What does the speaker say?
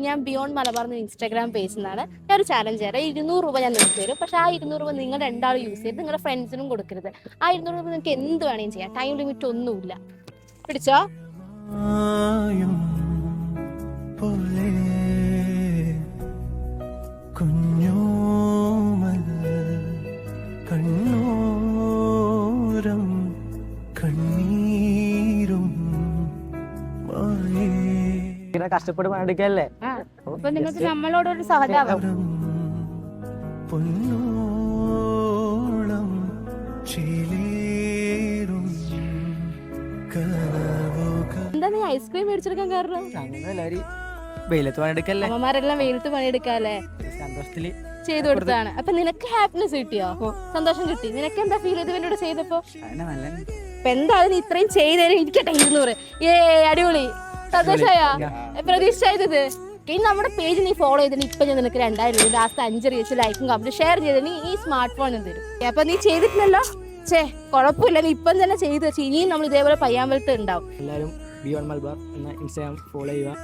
ഞാൻ ബിയോണ്ട് മലബാർ എന്ന ഇൻസ്റ്റാഗ്രാം പേജിൽ നിന്നാണ് ഞാൻ ഒരു ചാലഞ്ച് തരാം. 200 രൂപ ഞാൻ നിങ്ങൾക്ക് തരും. പക്ഷെ ആ 200 രൂപ നിങ്ങൾ രണ്ടാളും യൂസ് ചെയ്ത് നിങ്ങളുടെ ഫ്രണ്ട്സിനും കൊടുക്കരുത്. ആ 200 രൂപ നിങ്ങൾക്ക് എന്ത് വേണമെങ്കിലും ചെയ്യാം. ടൈം ലിമിറ്റ് ഒന്നുമില്ല. പിടിച്ചോ. കഷ്ടപ്പെട്ട് പണിയെടുക്കല്ലേ. അപ്പൊ നിങ്ങൾക്ക് നമ്മളോടൊരു സഹതാപം. എന്താ നീ ഐസ്ക്രീം മേടിച്ചെടുക്കാൻ കാരണം? വെയിലത്ത് പണിയെടുക്കല്ലേ. അമ്മമാരെല്ലാം വെയിലത്ത് പണിയെടുക്കാല്ലേ, സന്തോഷത്തില് ചെയ്തു കൊടുത്താണ്. അപ്പൊ നിനക്ക് ഹാപ്പിനെസ് കിട്ടിയോ? സന്തോഷം കിട്ടി. നിനക്ക് എന്താ ഫീൽ ചെയ്ത് എന്നോട് ചെയ്തപ്പോ? അപ്പൊ എന്തായാലും നീ ഇത്രയും ചെയ്തേരും ഇരിക്കട്ടെ. 200 അടിപൊളി. സന്തോഷായോ? പ്രതീക്ഷിച്ചത് ഇനി നമ്മുടെ പേജ് നീ ഫോളോ ചെയ്തിട്ട് ഇപ്പൊ ഞാൻ നിനക്ക് 2000 രൂപ ലാസ്റ്റ് 5 റീച്ച് ലൈക്കും കമന്റ് ഷെയർ ചെയ്ത് നീ ഈ സ്മാർട്ട് ഫോൺ തരും. അപ്പൊ നീ ചെയ്തിട്ടില്ലല്ലോ. കുഴപ്പമില്ല, നീ ഇപ്പം തന്നെ ചെയ്ത് വെച്ച് ഇനിയും നമ്മൾ ഇതേപോലെ പയ്യാമ്പലത്ത് ഉണ്ടാവും. എല്ലാവരും ബിയോണ്ട് മലബാർ എന്ന ഇൻസ്റ്റാഗ്രാം ഫോളോ ചെയ്യുക.